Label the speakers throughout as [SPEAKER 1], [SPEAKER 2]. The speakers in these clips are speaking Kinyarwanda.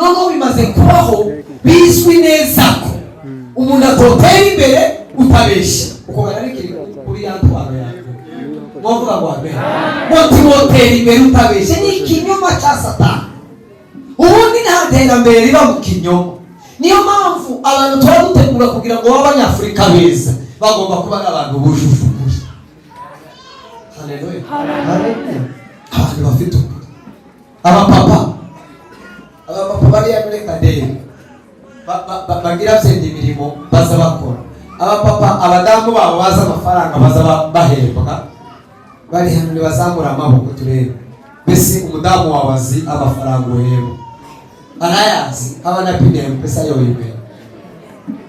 [SPEAKER 1] noneho bimaze kubaho bizwi neza ko umuntu atotera imbere utabeshya uko bararikira kuri ya ntwaro yawe mwavuga ngo amen motera imbere utabeshya ni ikinyoma cya Satani. Ubundi nta terambere riba mu kinyoma. Niyo mpamvu abantu tuba dutegura kugira ngo babe abanyafurika beza bagomba kuba ari abantu bujuje ukuri. Haleluya. Abantu bafite ukuri. Abapapa bari muri kaderi bagira byenda imirimo baza bakora. Abapapa abadamu babo baza amafaranga baza bahembwa bari hano bazamura amaboko turebe. Bese umudamu wawe azi amafaranga uhembwa arayazi abana pine pesa yo imbere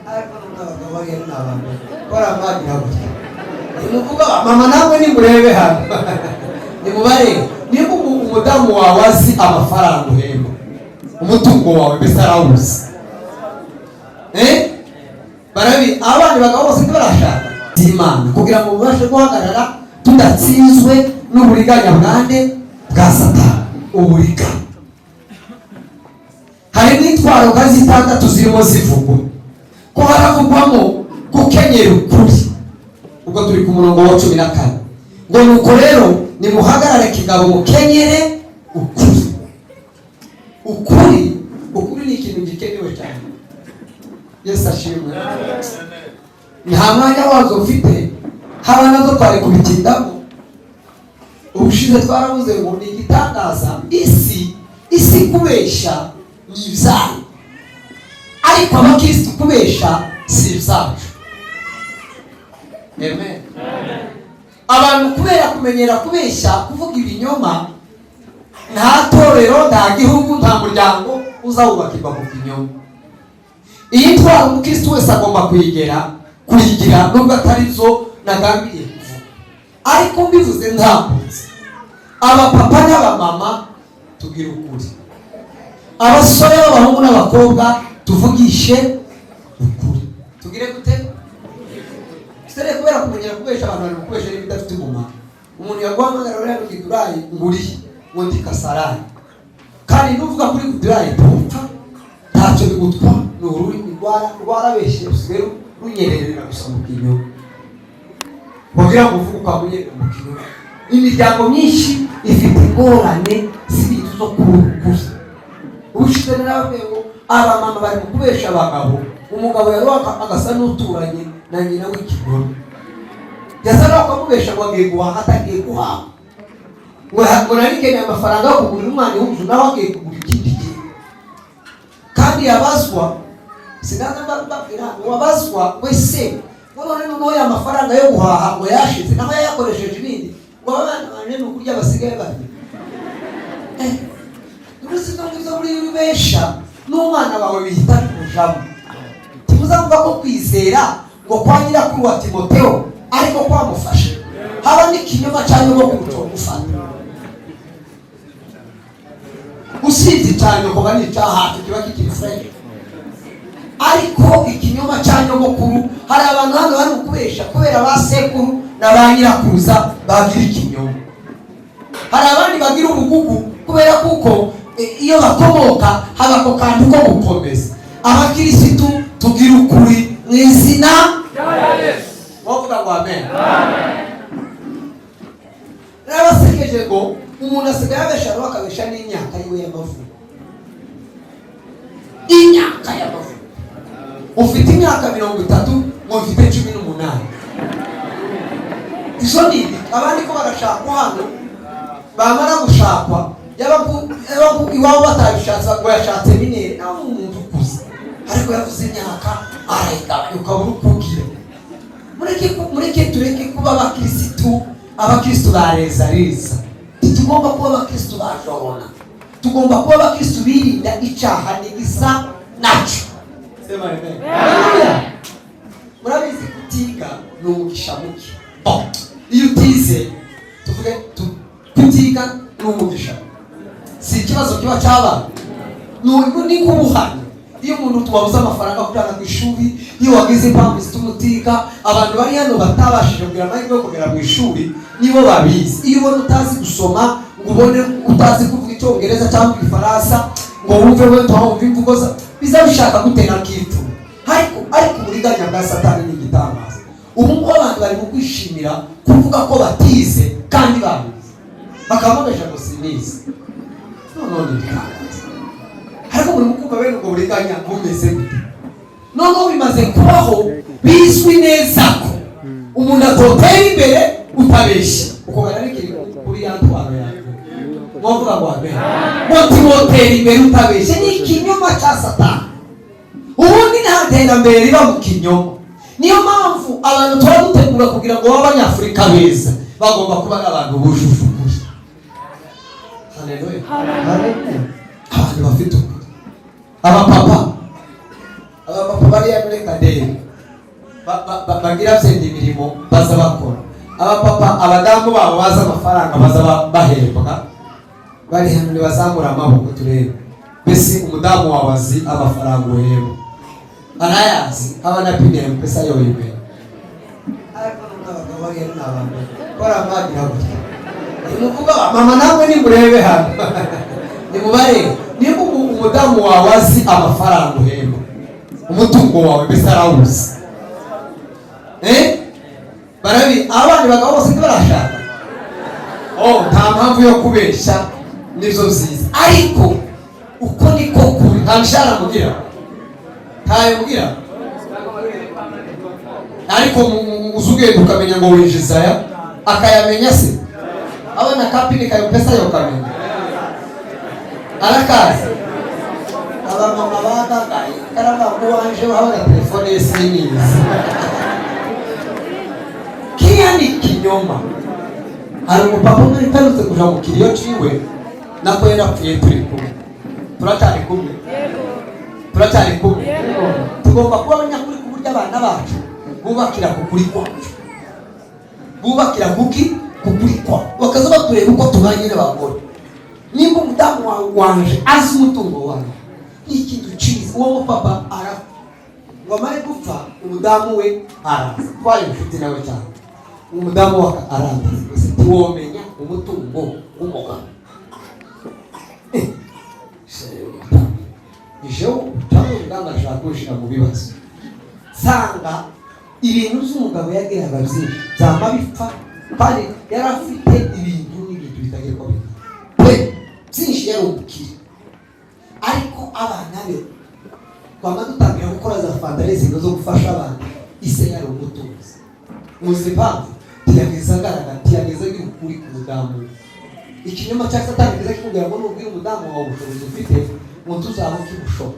[SPEAKER 1] ariko n'abagabo bari n'abantu barabagira gutya nukuvuga mama nawe ni murebe hano ni mubare niba umudamu wawe azi amafaranga uhembwa umutungo wawe bese arawuzi barabi abandi bagabo bose barashaka Imana kugira ngo ubashe guhagarara tudatsinzwe n'uburiganya bwande bwa Satani. Uburiganya hari n'intwaro zitandatu zirimo zivugwa ko haravugwamo gukenyera ukuri. Ubwo turi ku murongo wa 14 ngo nuko rero nimuhagarare kigabo mukenyere ukuri. Ukuri ni ikintu gikenewe cyane. Yesu ashimwe. Nta mwanya wazo ufite haba nazo twari kubitindamo. Ubushize twaravuze ngo ni igitangaza isi kubesha ni ibyayo ariko abakristo kubesha si ibyacu. Amen. Abantu kubera kumenyera kubesha kuvuga ibinyoma nta torero nta gihugu nta muryango uzawubakirwa ku kinyoma. Iyi twara umukristo wese agomba kuyigira nubwo atari zo nagambiye kuvuga ariko mbivuze ntambutse. Abapapa n'abamama tugira ukuri, abasore b'abahungu n'abakobwa tuvugishe ukuri. Tugire gute? Sitare kubera kumenyera kubesha abantu bari kubesha n'ibidafite umumaro. Umuntu yaguhamagara rero n'ikidurayi nguriye ngo ndi Kasarayi kandi nuvuga kuri kudurayi tupfa ntacyo bigutwa n'ururimi rwarabeshe usigaye runyererera gusa mu kinyoma kugira ngo uvuge ukamunyerera mu kinyoma. Imiryango myinshi ifite ingorane z'ibintu zo kurukuza. Ubushize n'abego abamama bari kubesha abagabo. Umugabo yaroka agasa n'uturanye na nyina w'ikigoro. Yasara kumubesha ngo agiye guhaha atagiye guhaha. Ngo narike amafaranga yo kugura umwana w'umuntu nawe agiye kugura ikindi kintu. Kandi yabazwa sinaza mbabwira wabazwa wese none n'uwo ya mafaranga yo guhaha ngo yashize naho yakoresheje ibindi ngo abana bane n'ukurya basigaye bari urusika ngizo muri ubesha n'umwana wawe bihita kujamo. Timuzamva ko kwizera ngo kwa nyirakuru wa Timotheo ariko kwamufasha haba n'ikinyoma cyane ngo kumufata usibye cyane ko bani cyaha kiba kikifanye ariko ikinyoma cyane nyogokuru. Hari abantu hano bari kubesha kubera basekuru na ba nyirakuruza bagira ikinyoma. Hari abandi bagira ubugugu kubera kuko iyo bakomoka haba ko kantu ko gukomeza. Abakirisitu tugira ukuri mu izina rya Yesu. Wavuga ngo amen. Rabasekeje ngo umuntu asigaye abesha bakabesha n'imyaka yiwe y'amavuko. Imyaka y'amavuko ufite imyaka 30 ngo ufite 18. Izo ni abandi ko bagashaka hano bamara gushakwa iwabo batabishatse ngo yashatse binere nawe umuntu ukuze ariko yavuze imyaka arayigabanya ukabura ukubwira. Mureke tureke kuba abakristo bareza. Tugomba kuba abakristo bajorona. Tugomba kuba abakristo birinda icyaha n'igisa naco. Sema amen. Murabizi kutiga n'umugisha muke. Iyo utize tuvuge kutiga n'umugisha si ikibazo kiba cyaba ni kubuhana. Iyo umuntu tuwabuza amafaranga kujana ku ishuri, iyo wagize impamvu zitumutiga, abantu bari hano batabashije kugira amahirwe yo kugera mu ishuri nibo babizi. Iyo ubona utazi gusoma, ubone utazi kuvuga Icyongereza cyangwa Ifaransa, ngo wumve we twumva imvugo bizabishaka gutera kitu. Ariko uburiganya bwa Satani ni igitangaza. Ubu ngo abantu bari mu kwishimira kuvuga ko batize kandi babizi. Bakamugesha ngo sinize. None bikangaza. Ariko muri mukumva bene ubwo buriganya bumeze gute? None bimaze kubaho bizwi neza ko umuntu atotera imbere utabeshya. Uko bararikira kuri yantwaro yawe. Mwavuga ngo amen. Motera imbere utabeshya ni ikinyoma cya Satani. Ubundi nta terambere riba mu kinyoma. Niyo mpamvu abantu turadutegura kugira ngo b'Abanyafurika beza bagomba kuba ari abantu bujuje ukuri. Haleluya. Abantu bafite ukuri. Abapapa bari muri kaderi bagira byenda imirimo baza bakora. Abapapa abadamu babo baza amafaranga baza bahembwa. Bari hano bazamura amaboko turebe. Bese umudamu wawe azi amafaranga uhembwa. Anayazi abana pide mpesa yo imbere. Ariko n'abagabo bari n'abandi. Kora magira gutya. Nimuvuga mama namwe nimurebe hano. Nimubare niba umudamu wawe azi amafaranga uhembwa. Umutungo wawe bese arawuzi. Barabi abandi bagabo bose barashaka. Nta mpamvu yo kubesha nizo ziza. Ariko uko niko kuri ntanshara mugira. Tayo mugira. Ariko uzugenda ukamenya ngo winjiza ya akayamenya se. Abana kapini kayo pesa yo kamenya. Arakazi. Abamama badagaye karaba kuwanje abana telefone y'isinizi. Kiyani kinyoma. Hari umupapa umwe itarutse kuja mu kiriyo ciwe nako yarapfuye turi kumwe. Turatari kumwe. Turatari kumwe. Tugomba kuba abanyakuri ku buryo abana bacu bubakira ku kuri kwacu. Bubakira kuki kukuri kwa. Bakaza batureba uko tubanye n'abagore. Nimba umudamu wanje azi umutungo wanjye. Ikintu cyiza uwo mupapa ara wamare gupfa umudamu we araza. Twari inshuti nawe cyane. Umudamu wa araza. Tiwomenya umutungo w'umugabo. Ijeho cyangwa nganga shaka mu bibazo. Sanga ibintu by'umugabo yageraga byinshi byamabipfa kandi yarafite ibintu n'ibintu bitagiye ko byinshi yarumukira. Ariko abana be kwama dutangira gukora za fundraising zo gufasha abantu ise yari umutunzi. Muzipa tiyageza garagati tiyageza y'ukuri ku mudamu. Ikinyoma cya Satani kiza kikubwira ngo nubwira umudamu wawe ubushobozi ufite ngo tuzaho kibushobo.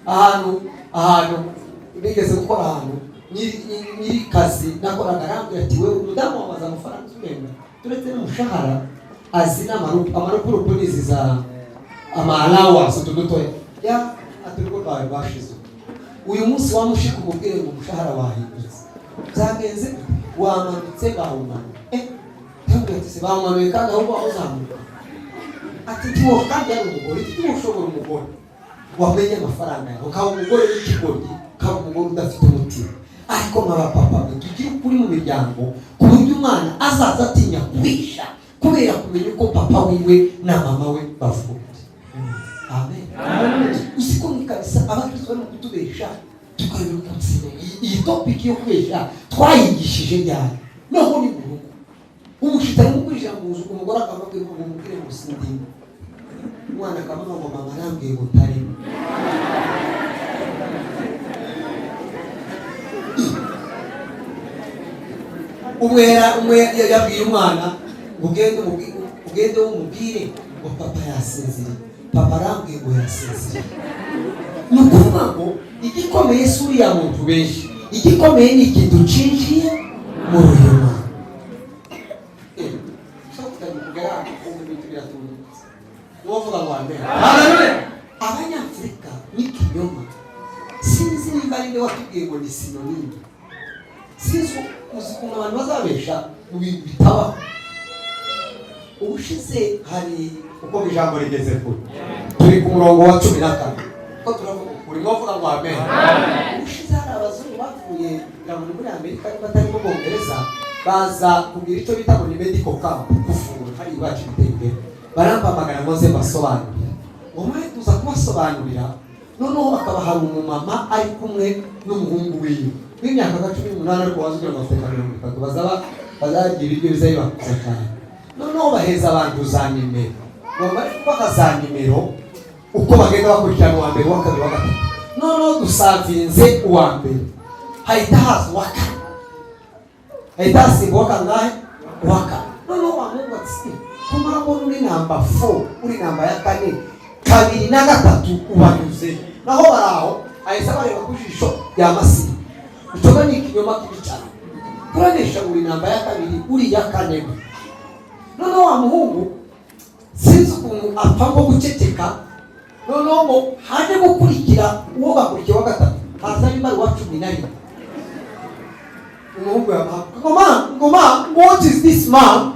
[SPEAKER 1] Ahantu bigeze gukora ahantu nyiri kazi nakoraga arambwira ati wewe umudamu wamaze amafaranga uzumenya turetse n'umushahara azi n'amarupurupu niziza amalawa sotudutoya ya aturiko bawe bashize. Uyu munsi wamushika umubwire ngo umushahara wahindutse byagenze wamanutse bahumana. Ntabwo ati se bamumanuye kandi ahubwo uzamuka. Ati tiwo kandi ari umugore tiwo ushobora umugore wamenye amafaranga yawe ukaba umugore w'ikigoryi ukaba umugore udafite umutima. Ariko nk'abapapa tugira ukuri mu miryango ku buryo umwana azaza atinya kwisha kubera kumenya uko papa wiwe na mama we bavuga. Amen. Usiko ni kabisa abakristo bari kutubesha tukabira kutsine. Iyi topic yo kubesha twayigishije ryari noho ni guruko umushitani mukwisha muzu umugore akamubwira ngo mukire musindimo umwana akamama ngo mama arambwiye ngo tari umwe yabwiye umwana ugende umubwire ngo papa yasinziriye. Papa arambwiye ngo yasinziriye. Ni ukuvuga ngo igikomeye si uriya muntu benshi, igikomeye ni ikintu cinjiye mu ruyuma. Abanyafurika n'ikinyoma sinzi niba ari nde watubwiye ngo ni sinonime. Sinzi ukuntu abantu bazabesha mu bintu bitabaho. Ubushize hari uko ijambo rigeze kure turi ku murongo wa 14 ko turavuga urimo vuga ngo amen. Ubushize hari abazungu bavuye muri Amerika batari mu Bwongereza baza kugira icyo bita ngo ni medical camp kuvura hari bacu biteye. Barampamagara ngo ze basobanure umwe tuza kubasobanurira. Noneho bakaba hari umumama ari kumwe n'umuhungu wiwe w'imyaka 18 ariko wazugira amateka 30 bazagira ibyo bizayibakuza cyane. Noneho baheza abantu za nimero bamara kubaka za nimero uko bagenda bakurikirana uwa mbere wa kabiri wa gatatu. Noneho dusavinze uwa mbere hahita haza uwa kane, hahita hasimba uwa kangahe? Uwa kane. Noneho wamuga ati kumara ngo uri namba 4 uri namba ya kane kabiri na gatatu ubanyuze. Naho baraho aheza bareba ku jisho ya Masiri utoba ni ikinyoma kibicara kuranesha uri namba ya kabiri uri ya kane. Noneho wa muhungu sinzi ukuntu apfa ngo guceceka. Noneho ngo haje gukurikira uwo bakurikiye wa gatatu haza ari mari wa 11. Umuhungu yaba ngoma what is this man?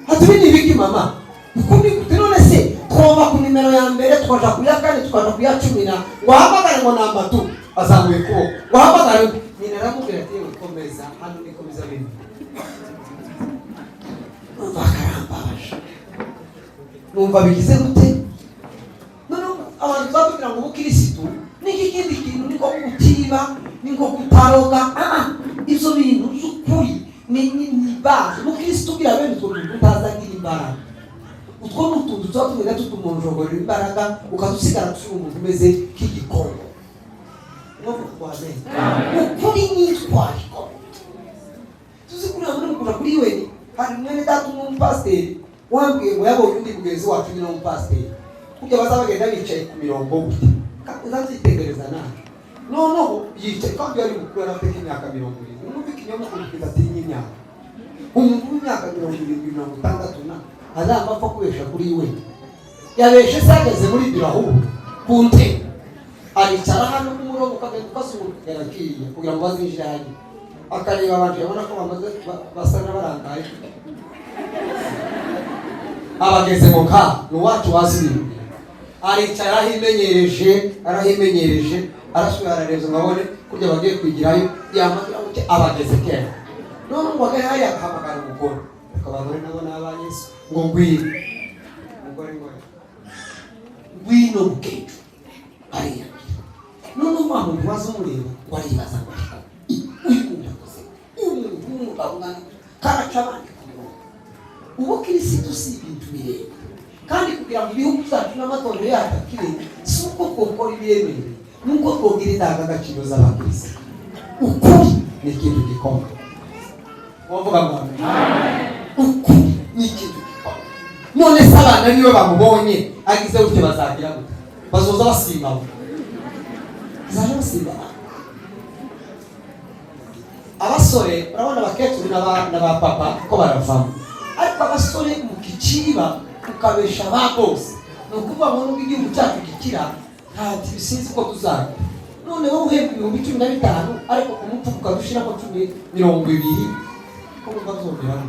[SPEAKER 1] Hatubini biki mama ukundi kutinone se twova ku nimero ya mbere twaje ku ya kane twaje ku ya 10 ngo hamagara ngo namba 2 azamuye ko ngo hamagara nyina aramubwira ati komeza hano ni komeza bindi bakarambasha numva bigize gute. Noneho abantu babwira ngo ubukirisitu niki kindi kintu niko kutiba niko kutaroga ibyo bintu z'ukuri ni baje ubukirisitu bwira bene utwo tutazagira imbaraga. Utwo n'utuntu tuzatumira tutumonjogorera imbaraga ukadusigara turi umuntu umeze nk'igikongo. Ngombwa kwaze ukuri nitwariko tuzikurira muri mukura kuri we. Hari mwene data umupasiteri wambwiye ngo yabonye undi mugenzi wacu nyine umupasiteri kujya baza bagenda bicaye ku mirongo gute uzazitegereza nawe. Noneho yicaye kandi yari mukuru afite imyaka 70 n'umva ikinyoma kurukiza atinya imyaka umuntu w'imyaka 70 azamba apfa kubesha kuri we. Yabeshe sageze muri birahu kunte aricara hano ku murongo kagenda ukasubira kiriya kugira ngo bazinjire hano akareba abantu yabona ko bamaze basana barangaye abageze mu ka n'uwacu wazibira aricara arahimenyereje arasubira arareza ngabone kurya bagiye kwigirayo yamakira uke abageze kera. None ngo agahe akahamagara umugore akabagore nabo n'abanyesu ngo ngwino umugore ngwino bukecu ariya. None umuntu wazumureba ngo aribaza ngo karacabandi ubukirisitu si ibintu bireba kandi kugira ngo ibihugu byacu n'amatorero yacu akire si uko twokora ibiremereye nuko twogira indangagaciro z'abakirisitu. Ukuri ni ikintu gikomeye. Wavuga ngo ukuri ni ikintu gikomeye. None se abana niyo bamubonye agize gutyo bazagira gute? Bazoza basimba zaje basimba. Abasore urabona abakecuru n'abapapa ko baravamo, ariko abasore mu kiciba ukabesha ba bose nukuvuga ngo nubwo igihugu cyacu gikira nta tibisizi ko tuzaga. None wowe uhembwa 15,000 ariko umupfu ukadushira ko 20 ko bazobera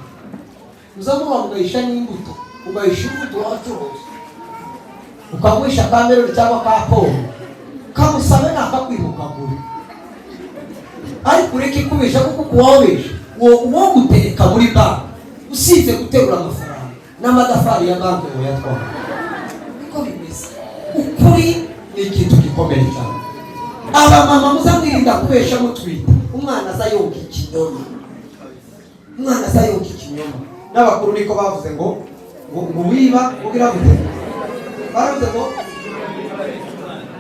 [SPEAKER 1] uzamura mugayisha n'imbuto ugayisha imbuto wacuruza ukagwisha kamero cyangwa kapo kamusabe nakakwibuka muri ariko ureke kubesha kuko kuwabesha uwo gutereka muri banki usize guterura amafaranga n'amadafari ya banki ngo yatwara. Niko bimeze. Ukuri ni ikintu gikomeye cyane. Abamama muzamwirinda kubesha mutwite umwana azayonka ikinyoma. Umwana azayonka ikinyoma. N'abakuru niko bavuze ngo wiba ugira gute? Baravuze ngo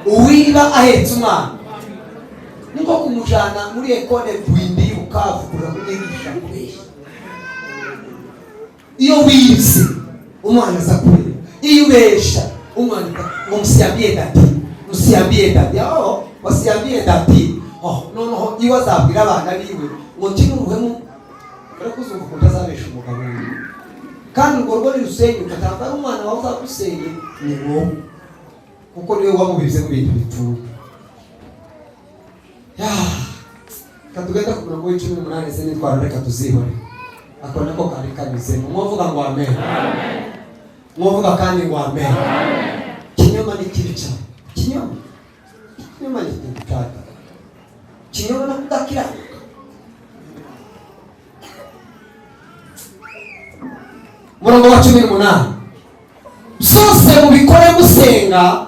[SPEAKER 1] uwiba ahetse umwana niko kumujana muri ekole bwindi ukavugura kunyigisha kubesha. Iyo wibse umwana azakurira, iyo ubesha umwana umusiambie dati wasiambie dati noneho iyo azabwira abana biwe ngo ntinuruhemu barakuzumva ko utazabesha umugabo we kandi urwo rwo ni rusenye ugatanga umwana wawe uzagusenye ni wowe kuko niwe wamubize mu bintu bipfuye. Katugenda ku mirongo 18 se nitwara reka tuzibone akona ko kari kanyuze mwovuga ngo amen. Mwovuga kandi ngo amen. Kinyoma ni kibi cyane. Kinyoma ni kibi cyane. Kinyoma no kudakira. Murongo wa 18 zose mubikore musenga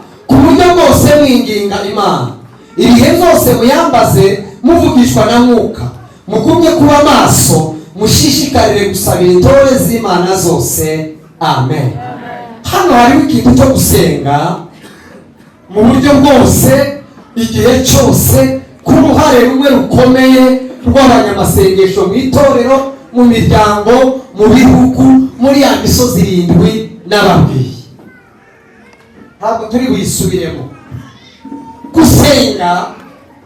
[SPEAKER 1] bwose mwinginga Imana, ibihe byose muyambaze muvugishwa na Mwuka, mugumye kuba maso, mushishikarire gusabira intore z'Imana zose. Amen. Hano hariho ikintu cyo gusenga mu buryo bwose, igihe cyose, ku ruhare rumwe rukomeye rw'abanyamasengesho mu itorero, mu miryango, mu bihugu, muri ya misozi 7 n'ababwiye. Ntabwo turi buyisubiremo. Gusenga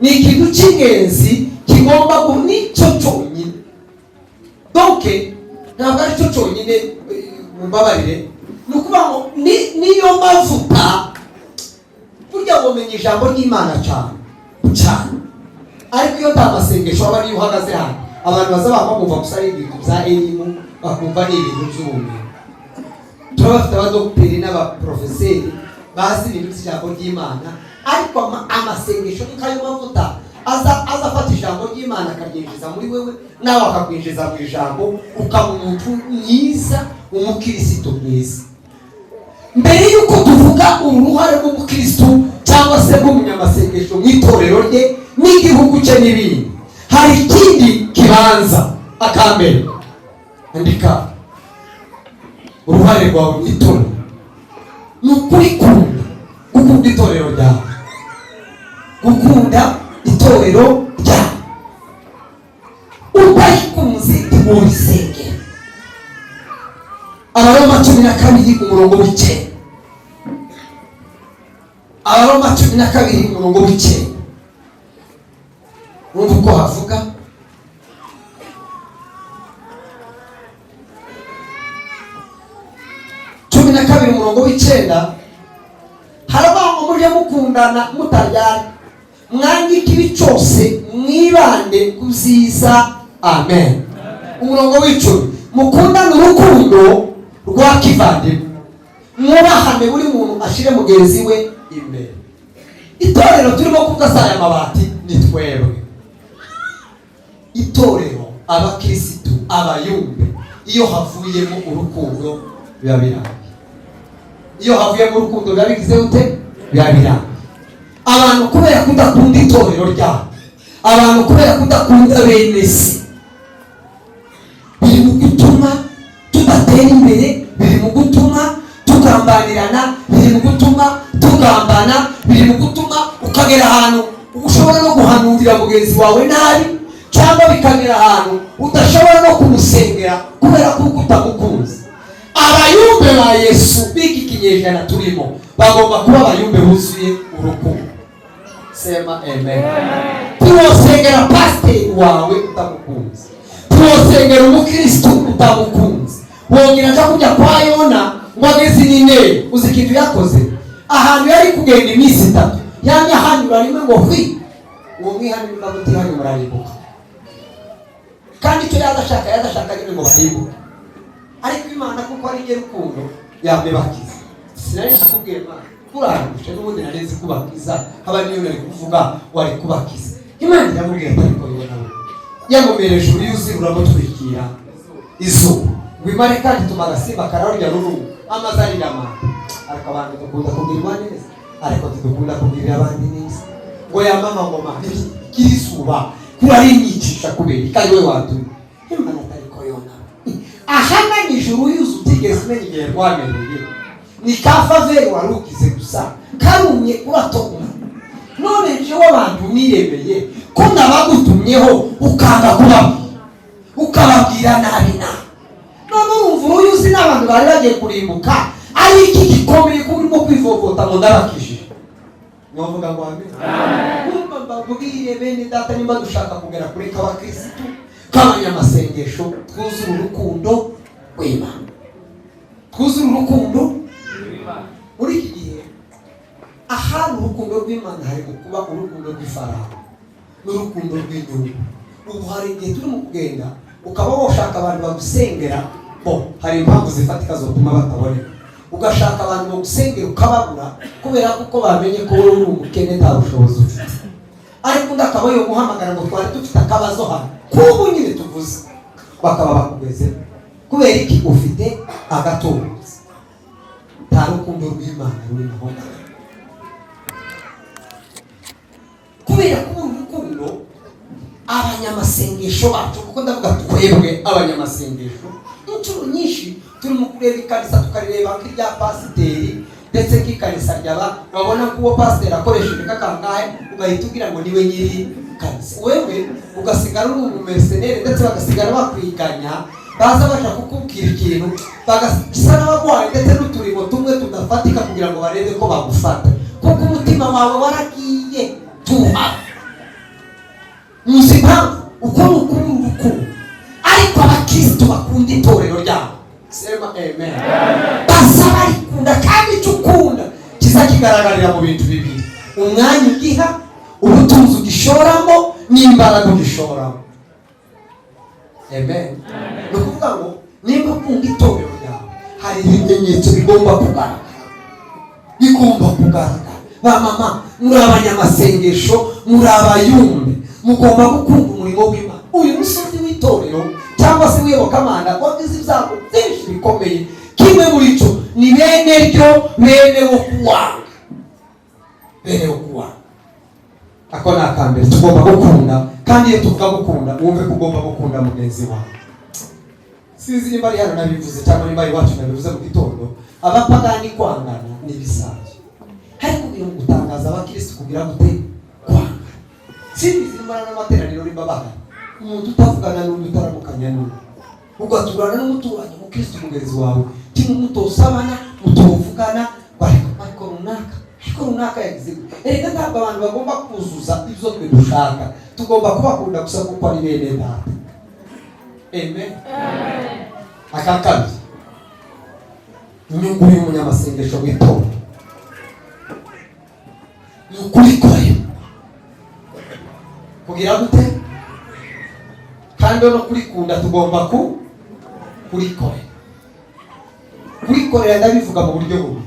[SPEAKER 1] ni ikintu cy'ingenzi kigomba nicyo cyonyine. Donc ntabwo ari cyo cyonyine, mbabarire, ni ukuvuga ngo niyo mavuta burya bumenye ijambo ry'Imana cyane cyane. Ariko iyo nta masengesho aba ariyo uhagaze hano, abantu baza bakumva gusa ari ibintu bya elimu, bakumva ni ibintu by'ubumenyi. Turabafite abadogiteri n'abaprofeseri bazi ibintu by'ijambo ry'Imana, ariko amasengesho ni kayo mavuta azafata ijambo ry'Imana akaryinjiza muri wewe, nawe akakwinjiza mu ijambo, ukaba umuntu mwiza, umukirisitu mwiza. Mbere y'uko tuvuga uruhare rw'umukirisitu cyangwa se rw'umunyamasengesho mu itorero rye n'igihugu cye n'ibindi, hari ikindi kibanza. Akambere, andika uruhare rwawe mu itorero. Ni ukurikunda, gukunda itorero ryawe, gukunda itorero ryawe. Utayikunze ntiworisengera. Abaroma 12 umurongo w'Icyenda. Abaroma 12 umurongo w'Icyenda. Wumva uko havuga. Cumi na kabiri umurongo w'Icyenda, haravuga mujye mukundana mutaryana, mwange ikibi cyose, mwibande ku byiza. Amen. Umurongo w'Icumi, mukundane urukundo rwa kivandimwe, mwubahane buri muntu ashire mugenzi we imbere. Itorero turimo kuvuga aya mabati ni twebwe. Itorero, abakirisitu, abayumbe, iyo havuyemo urukundo biba birangiye. Iyo havuyemo urukundo biba bigize ute? Biba birangiye. Abantu kubera kudakunda itorero ryabo, abantu kubera kudakunda bene se, biri mu gutuma tudatera imbere, biri mu gutuma tugambanirana, biri mu gutuma tugambana, biri mu gutuma ukagera ahantu ushobora no guhanurira mugenzi wawe nabi, cyangwa bikagera ahantu udashobora no kumusengera kubera ko utamukunze. Abayumbe ba Yesu b'iki kinyejana turimo bagomba kuba abayumbe buzuye urukundo. Sema amen. Tuwosengera pasiteri wawe utamukunze, tuwosengera umukristo utamukunze. Wongera aja kujya kwa Yona ngo ageze n'intebe, uzi ikintu yakoze? Ahantu yari kugenda iminsi 3 yamye ahanyura rimwe ngo hwi, uwo mwihanira muti hano muraribuka. Kandi icyo yadashaka nyine ngo barimbuke. Ariko Imana kuko ari nge rukundo yabebakiza. Sinari kukubwira Imana kurangusha n'ubundi nareze kubakiza, haba niyo nari kuvuga wari kubakiza. Imana yamubwiye ariko Yona yamumereje uruyuzi ruramutwikira izuba, wimare kandi tumagasimba kararya ruru amazarira amanda. Ariko abantu dukunda kubwirwa neza, ariko tudukunda kubwira abandi neza. Ngo ya mama ngoma kirizuba kurari nyicisha kubera ikayo watuye. Imana ariko Yona ahana nijuru yuzu utigeze umenya igihe rwamereye, ni kafaveri warukize gusa karumye uratoma. None nje w'abantu niremeye ko nabagutumyeho ukanga ukababwira nabi na none urumva uyuzi n'abantu bari bagiye kurimbuka, ari iki gikomeye ko urimo kwivovota ngo ndabakije. Mwavuga ngo amen. Mbabwire bene data, nimba dushaka kugera kuri abakirisitu k'abanyamasengesho, twuzure urukundo rw'Imana, twuzure urukundo rw'Imana. Muri iki gihe ahantu urukundo rw'Imana hari kuba urukundo rw'Ifarawo n'urukundo rw'inyungu. Ubu hari igihe turimo kugenda ukaba woshaka abantu bagusengera, hari impamvu zifatika zotuma bataboneka. Ugashaka abantu bagusengera ukababura kubera kuko bamenye ko wowe uri umukene nta bushobozi ufite. Ariko ndakaba yo guhamagara ngo twari dufite akabazo hano kubu nyine tuvuze, bakaba bakugeze kubera iki ufite agatunzi. Nta rukundo rw'Imana ruri naho. abanyamasengesho bacu, kuko ndavuga twebwe abanyamasengesho inshuro nyinshi turi mu kureba ikanisa tukareba nk'irya pasiteri ndetse nk'ikanisa ryaba babona ko uwo pasiteri akoresheje kakangahe ugahita ugira ngo niwe nyiri kanisa, wewe ugasigara uri umumeseneri ndetse bagasigara bakwiganya, baza baje kukubwira ikintu bagasa n'abagwaye ndetse n'uturimo tumwe tudafatika kugira ngo barebe ko bagufata, kuko umutima wawe waragiye tuha muzi impamvu uko ni ukuri urukundo. Ariko abakristo bakunda itorero ryabo, sema amen, basa barikunda kandi icyo ukunda kiza kigaragarira mu bintu bibiri: umwanya ugiha, ubutunzi ugishoramo, n'imbaraga ugishoramo. Amen. Ni ukuvuga ngo nimba ukunda itorero ryawe hari ibimenyetso bigomba kugaragara, ba mama muri abanyamasengesho, muri abayumbe, mugomba gukunda umurimo w'Imana. Uyu musozi w'itorero cyangwa se w'iyobokamana wagize ibyago byinshi bikomeye, kimwe muri cyo ni bene wo kuwanga. Ako ni akambere tugomba gukunda, kandi iyo tuvuga gukunda wumve ko ugomba gukunda mugenzi wawe. Sinzi niba ari hano nabivuze cyangwa niba ari iwacu nabivuze mu gitondo, abapagani kwangana ni ibisanzwe, ariko ibintu gutangaza abakirisitu kugira gute kwanga. Sinzi zimara n'amateraniro rimbabaga, umuntu utavugana n'undi utaramukanya n'undi, ugaturana n'umuturanyi umukirisitu mugenzi wawe, kimwe mutosabana mutovugana, ariko runaka yagize. Erega ntabwo abantu bagomba kuzuza ibyo twe dushaka, tugomba kubakunda gusa kuko ari bene data. Amen. Akakabiri, inyungu y'umunyamasengesho w'itorero ni ukurikorera kugira gute, kandi no kurikunda tugomba kurikorera. Ndabivuga mu buryo bumwe.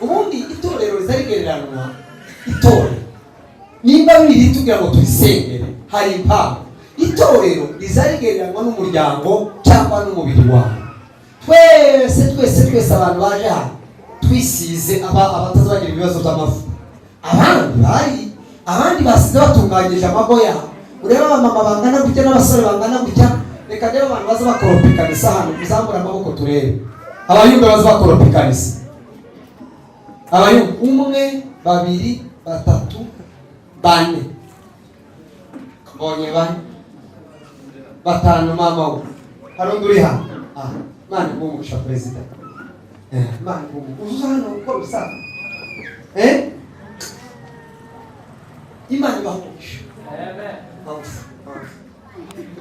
[SPEAKER 1] Ubundi itorero rizarigereranwa, itorero nimba biri tugira ngo turisengere, hari impamvu. Itorero rizarigereranwa n'umuryango cyangwa n'umubiri wawe. Twese abantu baje hano twisize, abatazagira ibibazo by'amavuta, abandi basize batunganyije amago yabo. Ureba abamama bangana gutya n'abasore bangana gutya, reka rero abantu baza bakoropikanisa hano, muzamura amaboko turebe. Abayumbe baza bakoropikanisa, abayumbe 1, 2, 3, 4 mbonye 5 mama we harundi uri hano. Mani umugisha perezida, mani uzuza hano uko bisa, Imana ibahugisha.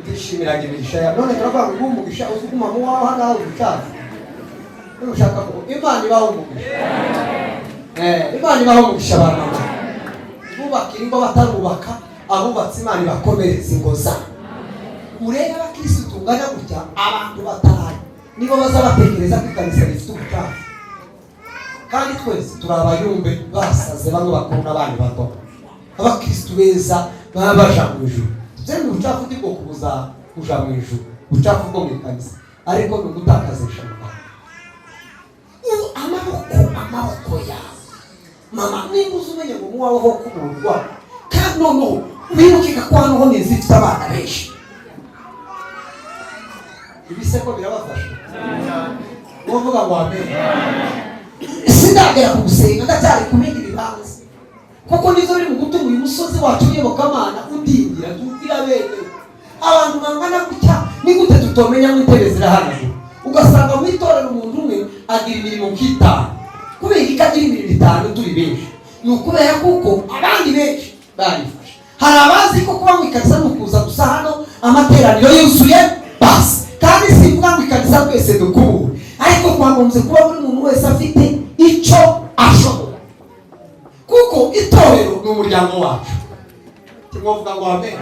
[SPEAKER 1] Utishimira imigisha ya none turavuga ngo umugisha uzuguma mu wawe hano aho ushaka. Ushaka ko Imana ibahugisha. Imana ibahugisha abantu. Bubakira ingo batarubaka, abubatse Imana ibakomereza ingo zabo. Ureba abakristo tungana gutya, abantu batahari nibo baza batekereza ko ikanisa rifite ubutaha. Kandi twese turabayumbe basaze, bamwe bakunda abandi bato. Abakristo beza baba baja mu ijuru. Byari ubucafu bwo kubuza kuja mu ijuru, ubucafu bwo mu kanisa, ariko no gutakazisha amaboko yawe. Mama niba uzumenye ngo muwawe ho kumurwa, kandi no wibuke ko hano ho nizifite abana benshi. Ibiseko birabafasha. Wovuga ngo amen. Sindagera kugusenga ndacyari kumenya ibibanza, kuko nizo biri mu gutuma uyu musozi wacu w'iyobokamana udingira bene. Abantu bangana gutya ni gute tutomenya ngo intebe zirahanagura, ugasanga mu itorero umuntu umwe agira imirimo nk'itanu, kubera ikagira imirimo 5 turi benshi. Ni ukubera kuko abandi benshi barifashe. Hari abazi ko kuba mu ikanisa ni ukuza gusa hano amateraniro yuzuye basi, kandi simvuga ngo ikanisa twese dukubure, ariko twagombye kuba buri muntu wese afite icyo ashobora, kuko itorero ni umuryango wacu. Timovuga ngo amen.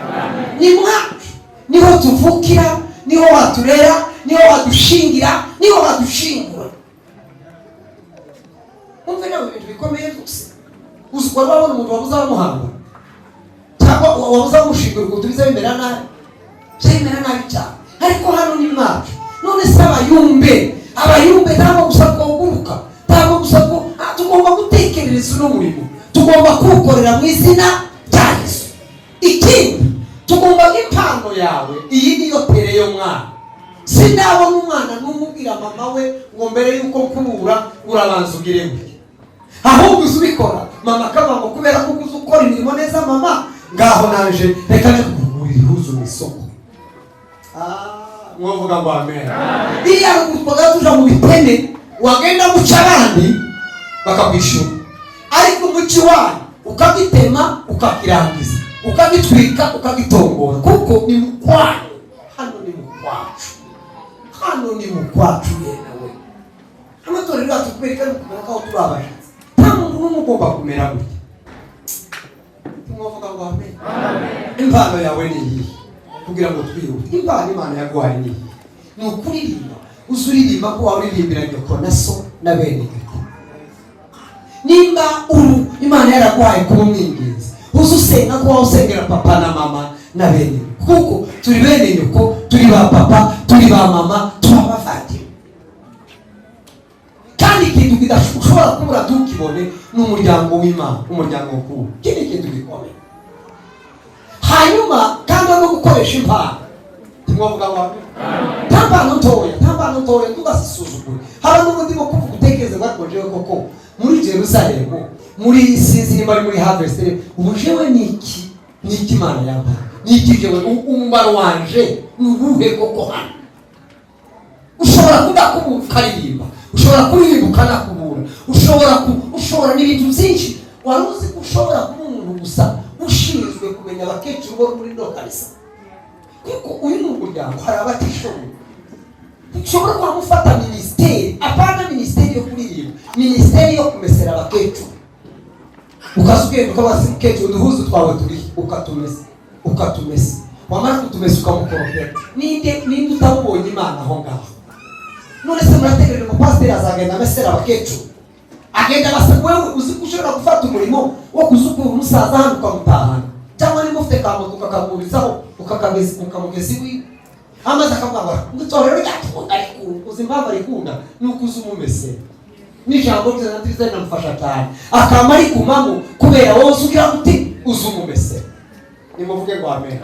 [SPEAKER 1] Ni mwacu, niho tuvukira, niho waturera, niho wadushingira, niho wadushingura. Umve nawe ibintu bikomeye gusa. Uzikora babona umuntu wabuza bamuhanga, cyangwa wabuza bamushingura ngo tubize bimera nabi, byemera nabi cyane. Ariko hano ni mwacu. None se abayumbe ntabwo gusa kuguruka, ntabwo gusa ko tugomba gutekereza uno murimo, tugomba kuwukorera mu izina rya Yesu. Ikindi tugomba impano yawe iyi niyo tere yo mwana. Sinabona umwana n'umubwira mama we ngo mbere yuko kubura urabanza ugire gutya. Ahubwo uzubikora mama akaba ngo kubera ko uzi ukora imirimo neza mama ngaho naje reka nje kugurira ihuzu mu isoko. Mwavuga ngo amen. Iya gutwaga tuja mu bitene wagenda guca abandi bakakwishura. Ariko umuci wanyu ukagitema ukakirangiza ukagitwika ukagitongora kuko ni mukwanyu. Hano ni mukwacu. Hano ni mukwacu yewe. Amatorero atukwereka nuko aho turabashatse. Nta muntu n'umugomba kumera gutya. Mwavuga ngo amen. Impano yawe ni iyi kugira ngo twiyubake. Impano Imana yaguhaye ni iyi. Ni ukuririmba. Uzuririmba ko waririmbira nyoko na so na bene. Nimba Imana yaraguhaye kuba umwinginzi, uzusenga ko usengera papa na mama na bene. Kuko turi bene nyoko, turi ba papa, turi ba mama, turi abavandimwe. Kandi ikintu kidashobora kubura tukibone n'umuryango w'Imana, umuryango mukuru. Kindi kintu gikomeye. Hanyuma kandi no gukoresha impano. Timwavuga ngo tambano ntoya tugasuzugura. Haba n'ubundi bwo kuvuga utekereza bakoje koko muri Jerusalem, muri sinzi bari muri harvest. Ubujewe niki Imana yamba. Niki jewe umumaro wanje nubuhe koko hano. Ushobora kudakubukaririmba, ushobora kuririmbuka nakubura, ushobora n'ibintu byinshi. Waruzi ushobora kuba umuntu gusa ushinzwe kumenya abakecuru bo muri lokalisa. Kuko uyu n'umuryango hari abatishoboye. Ushobora kwamufata ministeri, apana ministeri yo kuririmba, ministeri yo kumesera abakecuru. Ukasugenda ukabasi mukecuru duhuzu twawe turi ukatumesa. Wamara kutumesa ukamukoropera. Ninde utabonye Imana aho ngaho. None se murategereje ko pastor azagenda amesera abakecuru. Agenda basa wewe uzi kushobora gufata umurimo wo kuzukura umusaza hano ukamutahana. Cyangwa ni mufite kamoto ukakagurizaho ukamugezi wiwe. Amaze akamwabara ngutorero ryakunda ariko uzimbamba rikunda nuko uzumumese. N'ijambo ry'Imana namufasha cyane. Akama ari kumamo kubera wowe uzugira gute uzumumese. Nimuvuge ngo amen.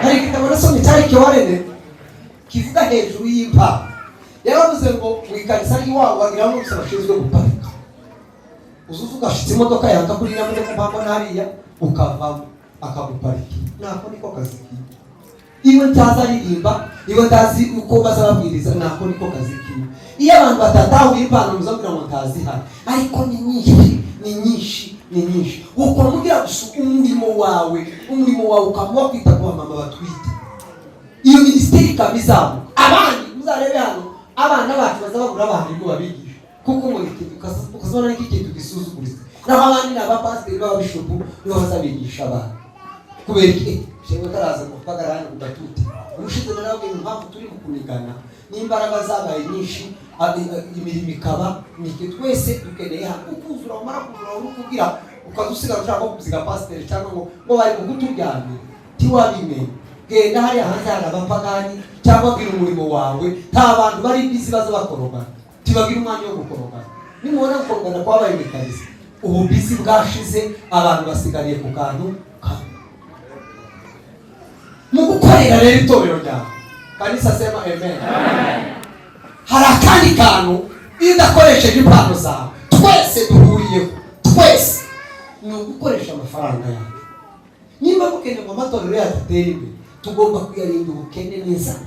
[SPEAKER 1] Hari kitabo nasomye cyari kiwarene kivuga hejuru y'impa. Yaravuze ngo wikanisa ry'iwawe wagira ngo usabashizwe guparika. Uzuvuga ashitse imodoka yanka kuri namwe kumpambo nariya ukavamo akaguparika. Nako niko kazi kiwe. Iwe ntazaririmba, iwe ntazi uko bazababwiriza, nako niko kazi kiwe. Iyo abantu batatahuye impano muzabwira ngo ntazihari, ariko ni nyinshi. Uko mugira gusa umurimo wawe ukamuha kwita ku mama batwite. Iyo ministeri kamizamu abandi muzarebe hano abana bacu bazabagura abantu ngo babigisha. Kuko muri ukazona n'iki kintu gisuzuguriza. Naho abandi n'abapasiteri b'abishopu nibo bazabigisha abantu. Kubera iki? Shewe taraza kupagarana kudatute. Urushize nawe impamvu turi kukunigana n'imbaraga zabaye nyinshi imirimo ikaba nike twese dukeneye hano ukuzura umara kuzura urukugira ukazusiga ushaka kuziga pastor cyangwa ngo bari kuguturyamye tiwabimenye. Genda hari hanze hari abapagani cyangwa bwira umurimo wawe nta bantu bari bizi baza bakorogana tibagira umwanya wo gukorogana. Nimubona gukorogana kwabaye mekanisi ubu bizi bwashize abantu basigariye ku kantu mu gukorera rero itorero ryawe. Kanisa sema amen. Hari akandi kantu iyo udakoresheje impano zawe twese duhuriyeho twese ni ugukoresha amafaranga yawe. Nimba mukeneye ngo amatorero yacu atere imbere tugomba kuyarinda ubukene n'inzara.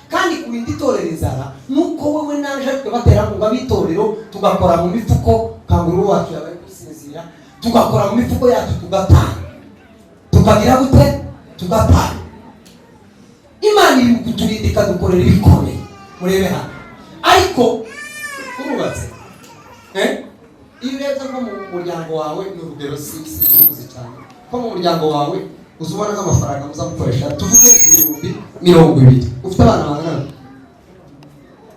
[SPEAKER 1] Kandi kurinda itorero inzara nuko wowe naje batera ngo abitorero tugakora mu mifuko kanguru wacu yabaye gusinzira tugakora mu mifuko yacu tugatanga tukagira gute tugatanga. Imana iri kuturindika dukorera ibikomeye murebe hano. Ariko kurubatse iyo urebye ko mu muryango wawe ni urugero sinzi cyane ko mu muryango wawe uzubona nk'amafaranga muzamukoresha tuvuge 20,000 ufite abana bangana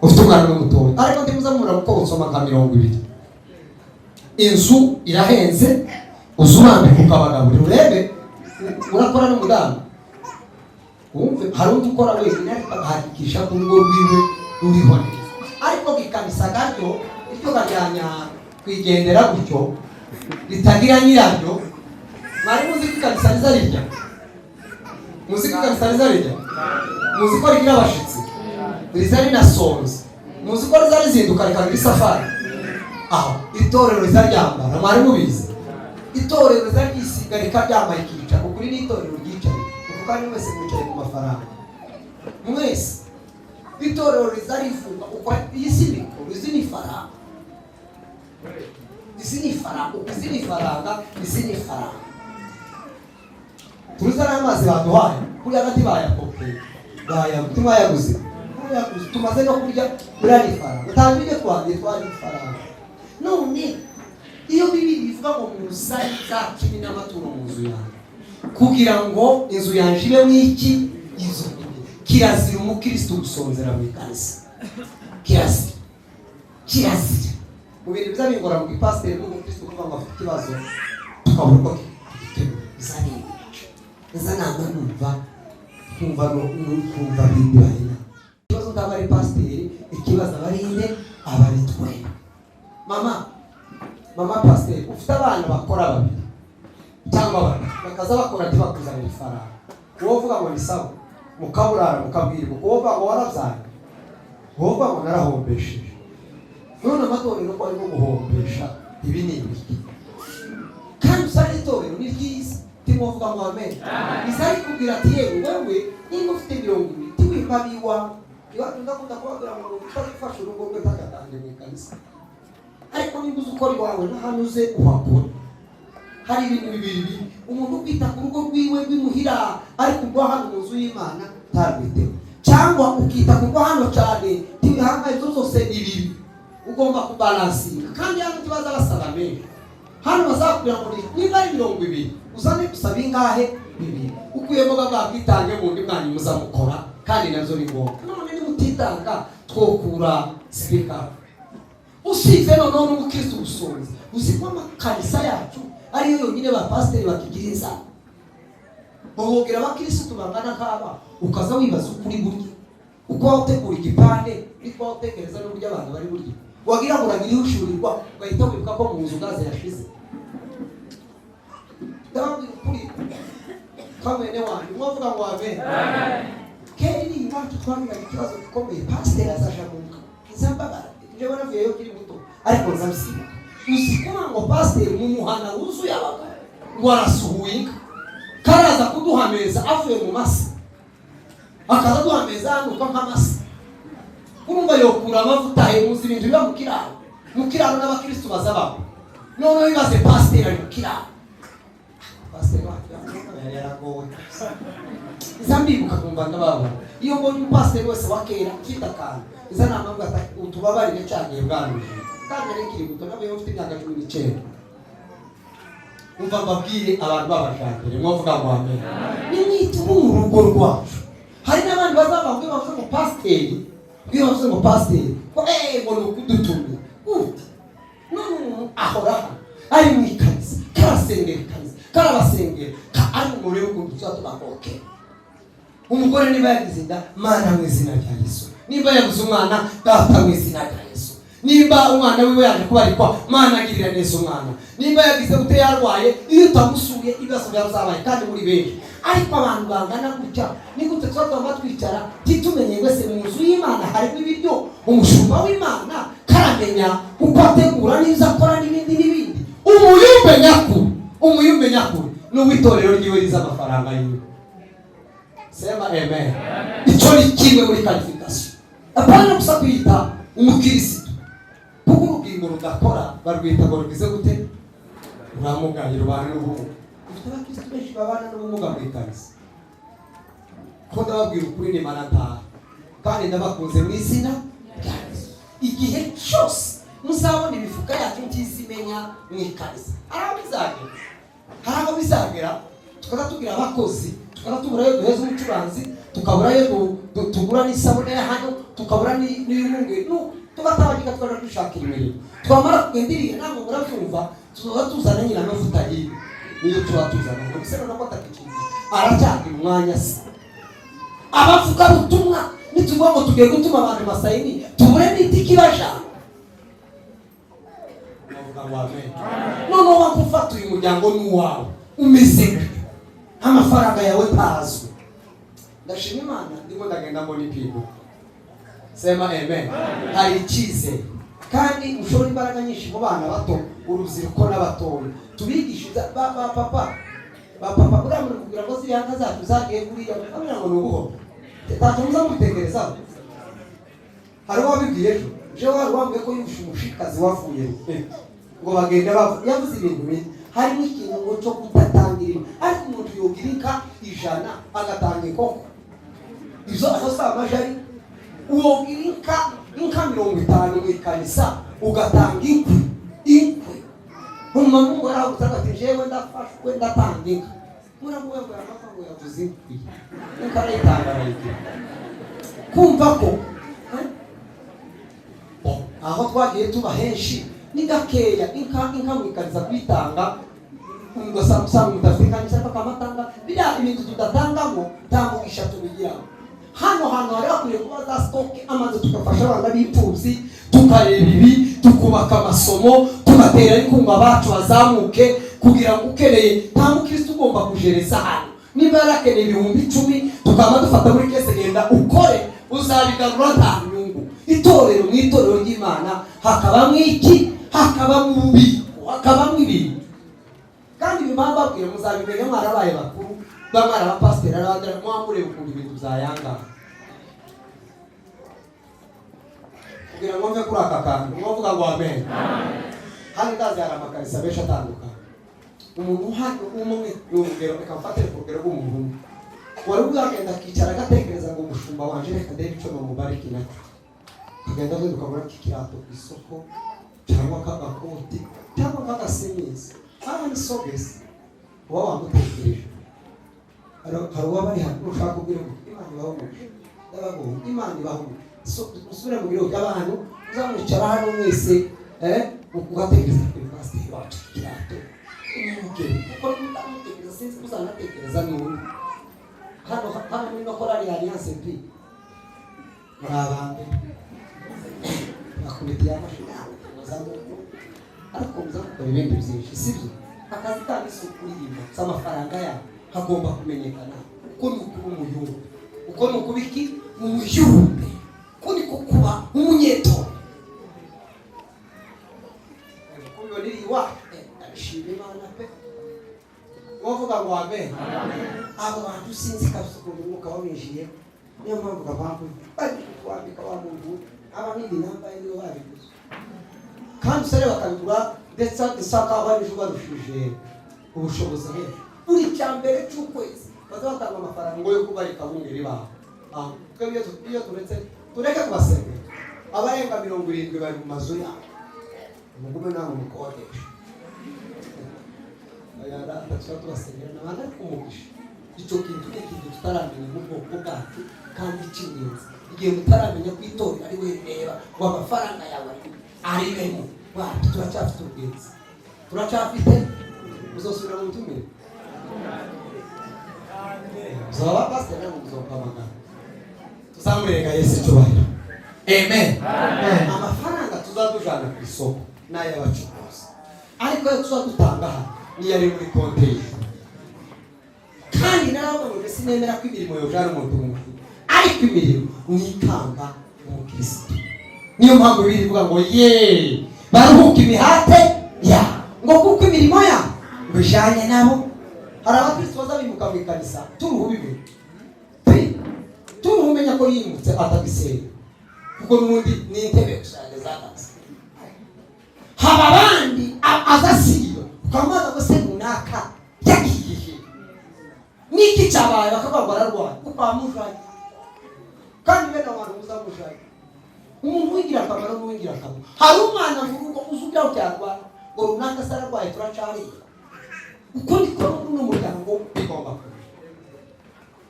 [SPEAKER 1] ufite umwana n'umutoya ariko ndimuzamura uko usoma nka 20,000 inzu irahenze uzumambe kukabagaburira urebe urakora n'umudamu umve hari udukora wenyine ariko agahakikisha ko urugo rwiwe ruriho neza. Ariko gikanisa gato icyo kajyanya kwigendera gutyo ritagira nyirabyo mwari muzi ko ikanisa rizarirya muzi ko ikanisa rizarya, muzi ko rigira abashitsi, rizari na sonze, muzi ko rizari zinduka rikagira isafari. Aho itorero rizaryambara, mwari mubizi, itorero rizarisiga rikaryambara ikica, ukuri n'itorero ryicaye, kuko kandi mwese mwicaye ku mafaranga, mwese itorero rizarifunga, uko isi niko rizini faranga, izini faranga, izini faranga, izini faranga. Turuzana amazi baduhaye, kuri hagati bayapokeye, bayagutuma yaguze, tumaze no kurya burari faranga, utambike twangiye twari faranga. None iyo Bibiliya ivuga ngo musari zakini n'amaturo mu nzu yanjye, kugira ngo inzu yanjye ibe mwiki izo kirazira umukristo gusonzera mu ikanisa, kirazira mu bintu bizabingora mu pasiteri n'umukristo kuvuga ngo afite ikibazo tukabura uko bizabingora. Eza ntabwo kumva Bibiliya ikibazo ndaba ari pasiteri, ikibazo abarinde abari twe. Mama pasiteri ufite abana bakora babiri cyangwa bane, bakaza bakora ntibakuzanira ifaranga, wowe uvuga ngo ni sawa, mukaburara mukabwirwa, wowe uvuga ngo warabyaye, wowe uvuga ngo narahombesheje. None amatorero ko arimo guhombesha ibi ni ibiki? Kandi usanga itorero ni ryiza, timwovuga ngo amen. Isari kubwira ati yewe wewe niba ufite 20 tiwimpabiwa, iwacu ndakunda kubabwira ngo utazifasha urugo rwe tagatange mu ikanisa, ariko niba uzi ukora iwawe n'ahantu uze uhakora. Hari ibintu bibiri, umuntu kwita ku rugo rwiwe rw'imuhira ariko ubwo hano mu nzu y'Imana tarwiteho, cyangwa ukita ku rwo hano cyane tibihanga izo zose ibiri, ugomba kubalansinga. Kandi hano kibaza basaba menshi, hano bazakubwira ngo niba ari 20 uzane gusaba ingahe? 2. Ukuyemo babwitange mu ndi mwanya muzamukora, kandi nazo ni ngombwa. None ni mutitanga twokura speaker usive none n'umukristo gusonza, uziko amakanisa yacu ariyo yonyine ba pasiteri bakigira inzara. Bawubwira abakristo bangana nk'aba, ukaza wibaza ukuri buryo, uko wategura igipande niko watekereza n'uburyo abantu bari buryo, wagira ngo uragire ushurirwa ugahita wibuka ko mu nzu gaze yashize. Ndababwira ukuri kamene wanyu, mwavuga ngo amen. Keri iwacu twamira ikibazo gikomeye, pasiteri azashamuka izambabara, nje baravuyeyo kiri muto, ariko nzabisiba. Usikuma ngo pasiteri mu muhana wuzuye abaga ngo arasuhuye, karaza kuduhameza avuye mu masi, akaza duhameza hano nk'amasi, urumva yokura amavuta hemuzi ibintu biba mu kiraro n'abakristo bazabaho. None bibaze pasiteri ari mu kiraro, pasiteri wacu yaragowe izambibuka kumva ndababo. Iyo mbonye pasiteri wese wakera ufite akantu iza namambwa utubabarire cyane bwanuje, kandi rekiri guto nawe ufite imyaka 19. Umva mbabwire abantu babashakire, mwavuga ngo amen. Nimwite mu rugo rwacu. Hari n'abandi bazavuga ngo pasiteri, bibavuze ngo pasiteri ko ngo nukudutumye uti none ahora ari mu ikanisa karasengera ikanisa karabasengera ari mu rero ko tuzatubakoke. Umugore niba yagize inda, Mana mu izina rya Yesu. Niba yaguze umwana, Data mu izina rya Yesu. Niba umwana wiwe yaje kubarikwa, Mana agirira neza umwana. Niba yagize ute yarwaye, iyo utamusuye ibibazo byazabaye kandi muri benshi. Ariko abantu bangana gutya, ni gute twatamba twicara titumenye wese mu nzu y'Imana harimo ibiryo, umushumba w'Imana karamenya uko ategura n'iza akora n'ibindi. Umuyumbe nyakuri n'uwitorero ryiwe riza amafaranga yiwe. Sema amen. Icyo ni kimwe muri qualification. Apana gusa kwita umukristo, kuko urugingo rudakora barwita ngo rugize gute? Uramugaye rubana n'ubu. Ufite abakristo benshi babana n'ubumuga mu ikanisa. Ko ndababwira ukuri ni manata, kandi ndabakunze mu izina rya Yesu. Igihe cyose muzabona imifuka yacu ntizimenya mu ikanisa, haraho bizagera tukazatubwira abakozi, tukazatuburayo duheza umucuranzi, tukaburayo tugura n'isabune ya hano, tukabura n'ibimungwe, tugatabagika tukaja dushakira imirimo. Twamara kugendiriye namwe murabyumva, tuzoza tuzana nyina amavuta yiwe, niyo tuba tuzana ngo bisero nako atakikiza aracyari umwanya se. Abavuga ubutumwa nituvuga ngo tugiye gutuma abantu masayini, tubure n'itiki bajana. None wakufata uyu muryango n'uwawe umeze amafaranga yawe ntazwe, ndashima Imana ndimo ndagenda mbona ipingu. Sema amen. Hari icyizere kandi ushobora imbaraga nyinshi mu bana bato, urubyiruko n'abatoya. Tubigisha ba papa buriya muri kugira ngo ziriya nka zacu zagiye kuriya kugira ngo ni ubuho ntacyo muza mubitekerezaho. Hari uwabibwiye ejo jewe wari wambwiye ko yumvishe umushikazi wavuye ngo bagenda yavuze ibintu bine. Harimo ikintu ngo cyo kudatangira, ariko umuntu yogira inka 100 agatanga inkoko izo si amajari. Uwogira inka 50 mu ikanisa ugatanga inkwi umuntu ngo aragutanga ati jewe ndafashwe ndatanga inka. Muramuwe ngo amafaranga yavuze inkwi inka arayitanga arayitanga. Kumva ko aho twagiye tuba henshi ni gakeya inka mwikariza kwitanga ngo usanga mutafurikanyisa bakamatanga biriya ibintu tudatangamo ntamugisha tubigiramo. Hano hari hakwiye kuba za stoke amaze tugafasha abana b'imfubyi, tukareba ibi, tukubaka amasomo, tugatera inkunga abacu bazamuke kugira ngo ukeneye nta mukristo ugomba kujereza hano. Niba yarakeneye 10,000 tukaba dufata muri kese genda ukore uzabigarura nta nyungu. Itorero mu itorero ry'Imana hakaba mwiki, hakaba mu bubiko, hakaba mu ibintu. Kandi bimamba babwira muzabimenya mwarabaye bakuru bamara abapasiteri arabandira mwamure ukuntu ibintu byayanga. Kugira ngo mve kuri aka kantu mwavuga ngo amen. Hano ndazi hari amakarisa benshi atandukanye. Umuntu hano umwe yongera akamfatira kurugero rw'umuntu wari bwagenda akicara agatekereza ngo umushumba wanje reka ndebe icyo bamubariki nacyo. Kagenda rero ukabona kikirato ku isoko cyangwa kagakoti cyangwa kagasenyezi hano sogesi uba wamutekereje. Hari uwabari hano ushaka kubwira ngo Imana ibahumuje ndabago Imana ibahumuje. Usubira mu biro by'abantu uzamwicara hano mwese ugatekereza kuri pasiteri wacu kirato kuko utamutekereza sinzi uzanatekereza n'undi. Hano muri korali Alliance P muri abandi bakubitiye amashuri bazamuka ariko muzakora ibindi byinshi sibyo. Akazi kandi isuku y'ibintu z'amafaranga yawe hagomba kumenyekana uko ni ukuba umuyumbe, uko ni ukuba iki umuyumbe, uko ni kuba umunyetoro. Kuko biri iwacu ndabishima Imana pe. Wavuga ngo amen. Abo bantu sinzi kabisa ukuntu umwuka wabinjiye. Niyo mpamvu abantu bari kwambika wa muntu abamindi nambaye niyo babiguze. Kandi usare bakabigura ndetse isaka abari barushije ubushobozi he. Buri cyambere cy'ukwezi bazatanga amafaranga ngo yo kubarika bungeri ba. Twebwe iyo tureke kubasengera. Abarenga 70 bari mu mazu yabo. Mugume nawe mukodesha. Ayara tatwa tubasengera nabandi kumugisha. Icyo kintu tutaramenya mu bwoko bwacu kandi cy'ingenzi. Igihe mutaramenya kwitorera ari we reba ngo amafaranga yawe ari bemo. Wa turacyafite ubwenge. Turacyafite uzosubira mu tumire. Zaba pastor na muzopamaga. Tuzamurega Yesu cyubahiro. Amen. Amafaranga tuzadujana ku isoko n'ay'abacuruzi. Ariko tuzadutanga ni yari muri konti. Kandi naravuga ngo sinemera ko imirimo yojana umuntu umwe. Ariko imirimo nikamba umukristo. Niyo mpamvu birivuga ngo baruhuka imihate ya ngo kuko imirimo ya bijanye nabo. Hari abakristo bazabimuka mu kanisa turuhu bibe. Turuhu menya ko yimutse atagiseye. Kuko n'undi ni intebe gushaka zakazi. Haba abandi azasiyo ukamaza ko se runaka yagiye. Niki cyabaye bakavuga ngo ararwaye kuko amujanye. Kandi bene abantu uzamujanye. Umuntu wigira akamaro n'uwigira akamaro. Hari umwana mu rugo uzubya cyangwa ngo runaka sararwaye turacari. Uko niko n'umuryango bigomba kuba.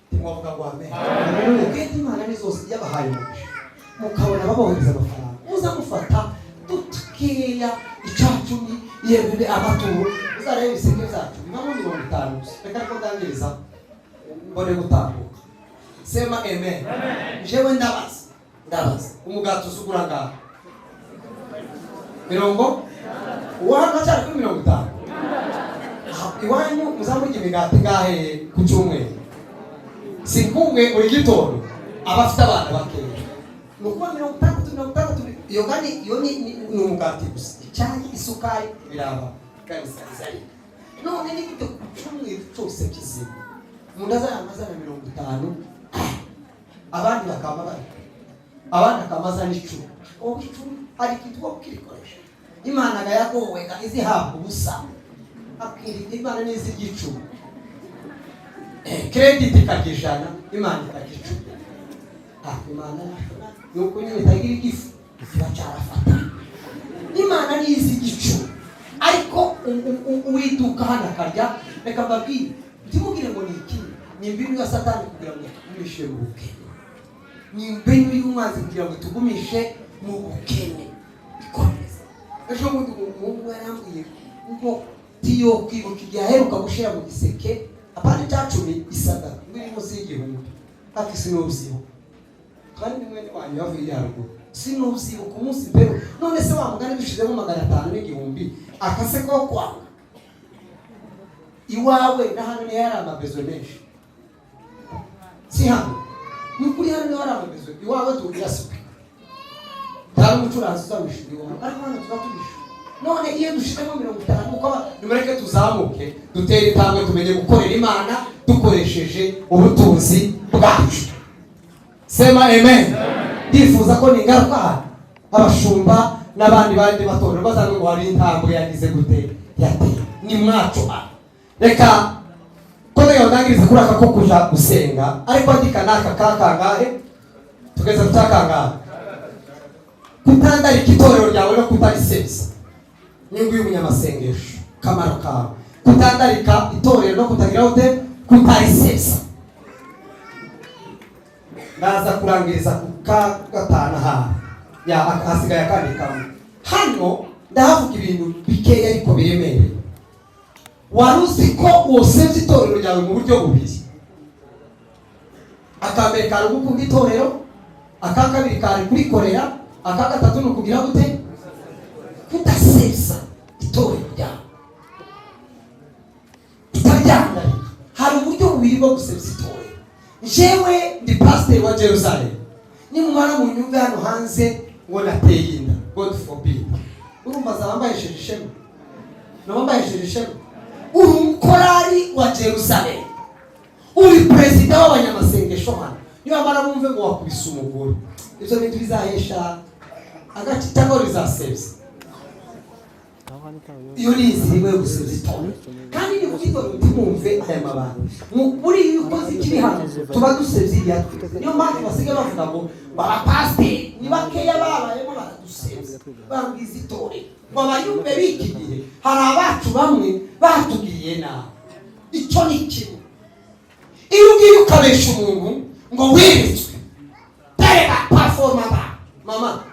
[SPEAKER 1] Tumuvuga ngo amen. Ukete Imana ni zose yabahaye mukabona babohereza amafaranga. Uza gufata tukeya icacumi yebebe amaturo. Uzarebe ibiseke byacu bimamo 50. Reka ko ndangiriza mbone gutambuka. Sema amen. Jewe ndabaza umugati usugura ngaho mirongo uwana cyari kuri 50. Iwanyu muzamurya imigati ngahe ku cyumweru si kumwe buri gitondo abafite abana bakeya nukuba 60 iyo kandi iyo ni umugati gusa cyangwa isukari biraba kandi sari none ni gute cyumwe cyose kizima umuntu azana 50 abandi bakaba bari abandi akamaza n'icumi icumi hari kitwa kirikoresha imana gayagowe izi hapo ubusa akiri imana n'izi gicumi credit ikagishana imana ikagicumi imana nuko nyine tagira igifu bacarafata imana n'izi gicumi ariko uwiduka hana karya reka mbabwire timugire ngo ni iki ni mbinu ya satani kugira ngo tugumishe mu bukene ni mbinu y'umwanzi kugira ngo tugumishe mu bukene ikomeza ejo bundi umuntu yarambwiye ngo tiyo kwibuka igihe aheruka gushira mu giseke apana cyacumi isaga ngirimo sigihumbi ati sinobziho kandi mwene wanyu yavuye yaruguru sinobziho ku munsi mbere none se wamugane dushizemo 500 n'igihumbi akase ko kwanga iwawe nahano ni yari amabezo menshi si hano nukuri hano ni yari amabezo iwawe tugira supi kandi umucuranzi uzamishira iwawe ariko hano tubatubisha none iyo dushizemo 50 uko nimureke tuzamuke dutere intambwe tumenye gukorera Imana dukoresheje ubutunzi bwacu. Sema amen. Ndifuza ko ningaruka abashumba n'abandi bandi batorero bazanwe ngo hari intambwe yagize gute yateye ni mwacu reka kode yondangiriza kuraka ko kuja gusenga ariko andika naka kakangahe tugeza tutakanga kutandara ikitorero ryawe no kutarisebya nyungu y'umunyamasengesho kamaro kawe kutandarika itorero no kutagira ute kutarisebya naza kurangiriza kuka gatana ha ya asigaye kandi kamwe hano ndahavuga ibintu bikeya ariko biremereye. Waruzi ko wosebye itorero ryawe mu buryo bubiri. Akambere kari gukunda itorero, akakabiri kari kurikorera, akagatatu no kugira gute kudasebya itorero ryawe. Tutajyana hari uburyo bubiri bwo gusebya itorero. Jewe ndi pastor wa Jerusalem. Ni mwana mu nyumba hano hanze ngo nateye inda. God forbid. Urumva zambaye shishema. Nabambaye shishema. Umukorari wa Jerusalem. Uri president w'abanyamasengesho hano. Niba mara bumve ngo wakubise umugore. Ibyo bintu bizahesha agaci cyangwa bizasebya. Iyo niziriwe gusebya itorero. Kandi ni kugito utimumve aya mabanga. Muri yukoze ikiri hano tuba dusebya yatwe. Niyo mpamvu basigaye bavuga ngo barapastor ni bakeya babayemo baradusebya. Bangize itorero. Babayumbe bikigiye hari abacu bamwe batubwiye na icyo ni kimwe. Iyo ugiye ukabesha umuntu ngo wiritswe tereka performa mama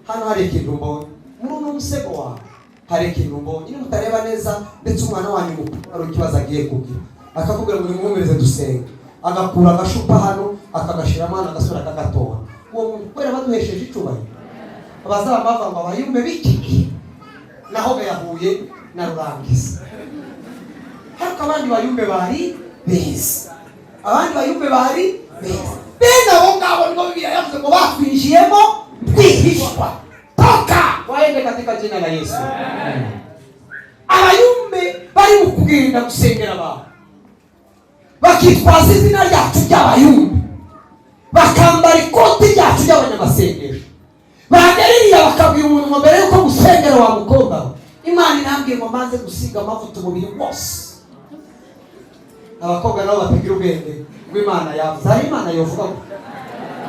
[SPEAKER 1] hano hari ikintu mbonye muri uno musego wawe hari ikintu mbonye ni mutareba neza ndetse umwana wanyu mukuru ari ikibazo agiye kugira akakubwira ngo nimuhumirize dusenga agakura agashupa hano akagashiramo hano agasura akagatora uwo muntu kwera baduhesheje icubahiro abazaba bava ngo abayumbe bikigiye naho yahuye na Rurangiza. Hariko abandi bayumbe bari beza. Abandi bayumbe bari beza. Beza abo ngabo ngo Bibiliya yavuze ngo batwinjiyemo twihishwa. Toka waende katika jina la Yesu. Abayumbe bari mu kugenda gusengera abantu. Bakitwaza izina ryacu ry'abayumbe. Bakambara ikoti ryacu ry'abanyamasengesho. Bageririya bakabwira umuntu ngo mbere yuko gusengera wa mukobwa Imana inambwiye ngo manze gusiga amavuta umubiri wose. Abakobwa nabo batigira ubwenge bw'Imana yavuze hari Imana yovuga ngo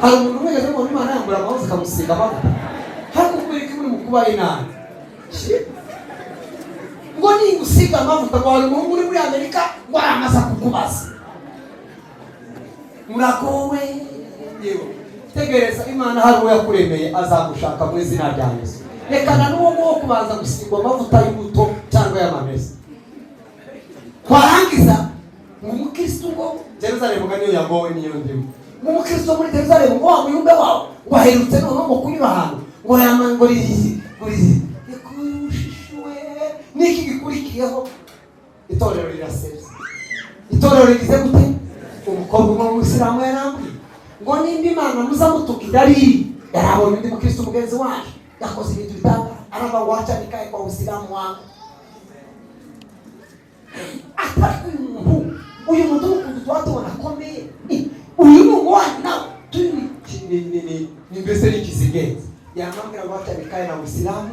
[SPEAKER 1] hari umuntu wese ngo Imana yambura amavuta akamusiga amavuta hariko kubera ko muri mukuba inana ngo ni gusiga amavuta ngo hari umuntu uri muri Amerika ngo aramaza kukubaza murakowe yewe tegereza Imana hari uwo yakuremeye azagushaka mu izina rya Yesu. Rekana n'uwo ngo kubanza gusigwa amavuta y'ubuto cyangwa y'amamesa. Kwarangiza umukristo ngo Jerusalem ngani yagowe niyo ndimo. Umukristo muri Jerusalem ngo amuyumbe wawe waherutse no ngo kunyura hano ngo yamangorizi gurizi yakushishwe niki gikurikiyeho itorero rirasebye. Itorero rigize gute ubwo Umusilamu yarambwiye ngo nimba Imana muzamutukira ari yarabonye undi mukristo mugenzi wacu yakoze ibintu bitanga arava wacha nikae kwa Uislamu wangu. Atari uyu muntu ukundi watu wanakomeye uyu mwana na ni mbese n'ikizigezi yamambira wacha nikae na Uislamu.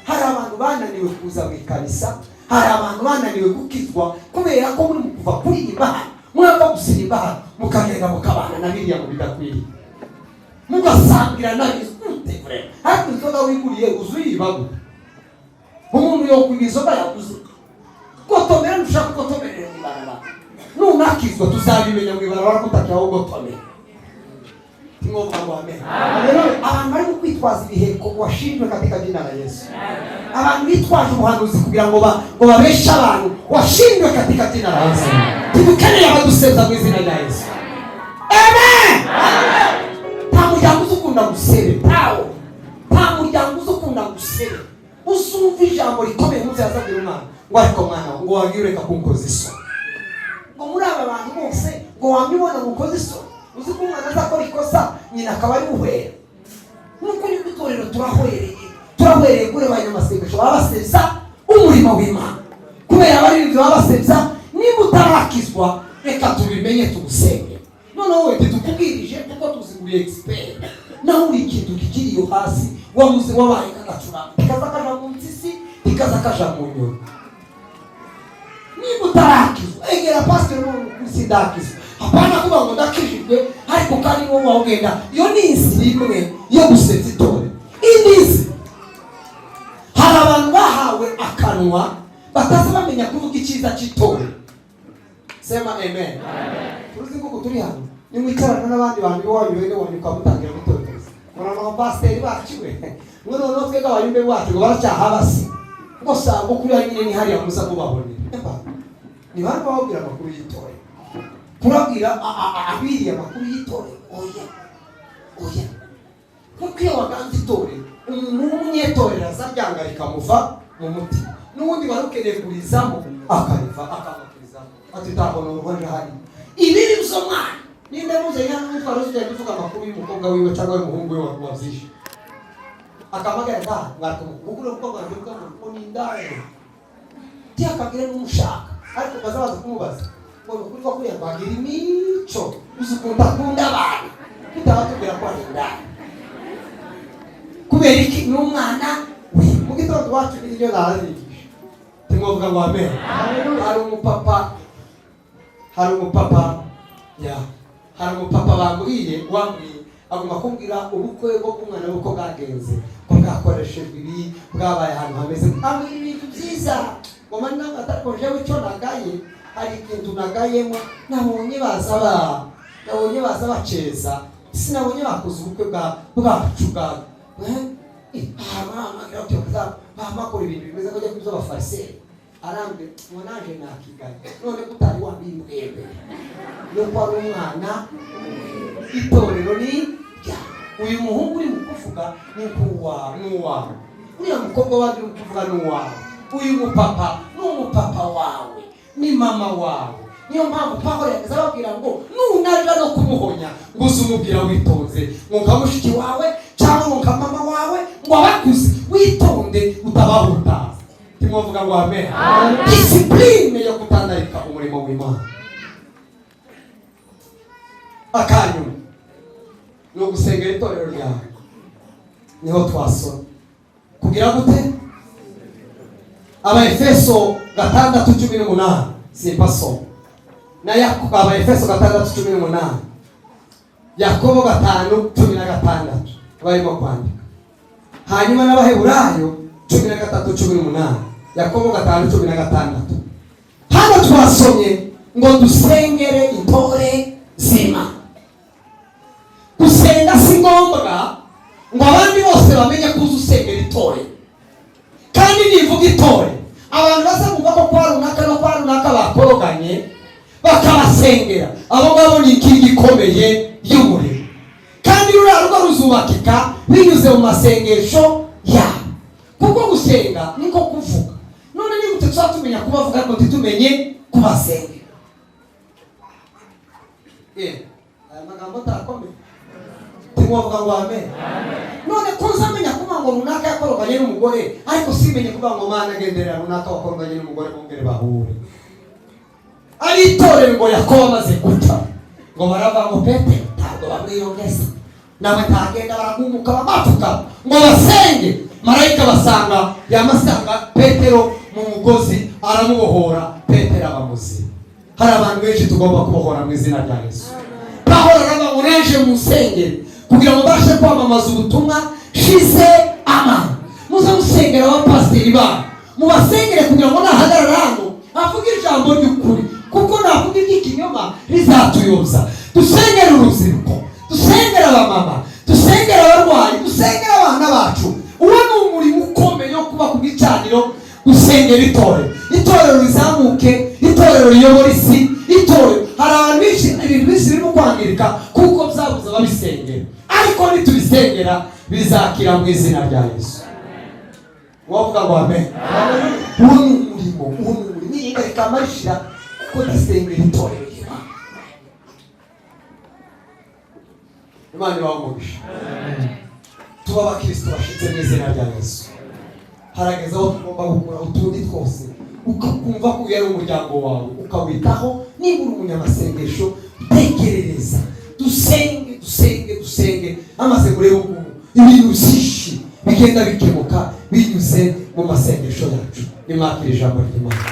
[SPEAKER 1] Hari abantu bananiwe kuza mu kanisa, hari abantu bananiwe gukizwa kubera ko muri kuva kuri Imana mwava gusirimba hano mukagenda mukabana na biriya mu bidakwiriye mugasangira nayo utegure ariko inzoga wiguriye uzuyibago umuntu yo kuyizoba yakuze gotomera nushaka gotomerera mu barabara nunakizwa tuzabimenya mu barabara kutakiyaho gotomera. Ngomba amen. Abantu bari kwitwaza ibiheko washinjwe katika jina la Yesu. Abantu bitwaje ubuhanuzi kugira ngo babeshe abantu washinjwe katika jina la Yesu. Tubukeneye abaduseza mu izina rya Yesu. Amen. Nta muryango uzukunda gusebe pawo. Nta muryango uzukunda gusebe. Usumva ijambo rikomeye mu byaza by'Imana. Ngo ariko mwana ngo wagireka kunkoza iso. Ngo muri aba bantu bose ngo wamibona gukoza iso. Uzi ko umwana azakora ikosa nyina akaba ari buhwera. Nuko ni bitorero turahwereye kure abanyamasengesho babasebya umurimo w'Imana. Kubera bari ibyo babasebya niba utarakizwa reka tubimenye tugusenge. Noneho wowe tukubwirije kuko tuziguriye expert. Naho uri ikintu kikiriyo hasi wamuze wabaye kagacura. Ikaza kaja mu nsisi, ikaza kaja mu nyoni. Niba utarakizwa egera pastor no kusindakizwa. Hapana kuba ngo ndakijijwe ariko kandi wowe wagenda iyo ni inzira yo gusetsa itore. Indizi hari abantu bahawe akanwa bataza bamenya kuvuga icyiza cy'itore. Sema amen. Turuzi ko turi hano ni mwicarana n'abandi bantu bo wanyuwe no wanyuka mutangira gutoreza. Murano pastor baciwe ngo no twega bayumbe wacu ngo baracyaha basi ngo sango kuri nyine ni hariya muza kubabonera. Ni bantu babwira amakuru y'itore. Kurabwira abiriya makuru y'itore oya kuko iyo waganze itore umuntu w'umunyetorera azabyanga rikamuva mu mutima n'ubundi warukeneye kurizamo akamukurizamo ati ntabona uruhande hari ibiri byo mwana ninde muze yana n'utwaro zijya kuvuga amakuru y'umukobwa wiwe cyangwa y'umuhungu we wabyishe akamagara nda ngakumukuru uko bavuga ngo ni ndaye cyakagire n'umushaka ariko bazabaza kumubaza ngo kuko kuri yabagira imico uzukunda kunda abantu kutabatubwira ko ari ndaya kubera iki n'umwana we mu gitondo wacu n'ibyo narazigisha timwovuga ngo amen. Hari umupapa bambwiye agomba kumbwira ubukwe bwo kumwana uko bwagenze ko bwakoreshejwe ibi bwabaye ahantu hameze ambwira ibintu byiza ngo mani nawe atakoje w'icyo nagaye hari ikintu nagayemo nabonye baza baceza sinabonye bakoze ubukwe bwacu bwa bamakora ibintu bimeze nk'ajya kuzo abafariseri arambe ngo naje nakigaye none kutari wambimbwebe nuko ari umwana itorero ni rya uyu muhungu uri mu kuvuga ni n'uwawe uriya mukobwa wandi uri kuvuga n'uwawe uyu mupapa n'umupapa wawe ni mama wawe. Niyo mpamvu Pawulo yagize ababwira ngo nunaja no kumuhonya ngo uzumubwira witonze ngo nkamushiki wawe cyangwa ngo mama wawe ngo abakuze witonde utabahutaza. Timwovuga ngo amen. Discipline yo kutandarika umurimo w'Imana. Akanyu no gusengera itorero ryawe niho twasoma kugira gute Abaefeso 6:18 simpaso na Yakobo Abaefeso 6:18 Yakobo 5:16 barimo kwandika hanyuma n'Abaheburayo 13:18 Yakobo 5:16 hano twasomye ngo dusengere intore zima. Gusenga si ngombwa ngo abandi bose bamenye ko uzusengera itore kandi nivuga itore abantu basa kumva ko kwa runaka bakoroganye bakabasengera abo ngabo ni ikingi ikomeye y'umurimo kandi rurarugo ruzubakika binyuze mu masengesho yabo kuko gusenga niko kuvuga none ni gute tuzatumenya kubavuga ngo titumenye kubasengera. aya magambo atakomeye timwavuga ngo amen. None ko uzamenya kuba ngo runaka yakoroganye n'umugore ariko simenye kuba ngo mana agenderera runaka wakoroganye n'umugore bongere bahure. Ari itorero ngo Yakobo amaze guta ngo barava ngo Petero ntabwo bamwiyongeza nawe ntagenda baragumuka bamafuka ngo basenge. Marayika basanga yamasanga Petero mu mugozi aramubohora, Petero aba muzima. Hari abantu benshi tugomba kubohora mu izina rya Yesu. Pawulo araba ureje mu nsengero kugira ngo bashe kwamamaza ubutumwa shize amana. Muze musengera abapasiteri babo mubasengere kugira ngo nahagarara hano avuge ijambo ry'ukuri, kuko navuga iry'ikinyoma rizatuyoza. Dusengere urubyiruko, dusengere abamama, dusengere abarwayi, dusengere abana bacu. Uwo ni umurimo ukomeye wo kuba ku gicaniro gusengera itorero rizamuke, itorero riyobora isi, itorero. Hari abantu benshi ibintu bisi birimo kwangirika kuko byabuze ababisengera, ariko nitubisengera bizakira mu izina rya Yesu. Wavuga ngo amen. Uwo ni umurimo niyigarika amashira ko dusengera itorero. Imana ibamugisha. Tuba abakristo bashitse mu izina rya Yesu. Harageze aho tugomba gukora utundi twose ukakumva ko yari umuryango wawe ukawitaho. Niba uri umunyamasengesho tekerereza, dusenge amaze kureba ukuntu ibintu byinshi bigenda bikemuka binyuze mu masengesho yacu. Nimwakire ijambo ry'Imana.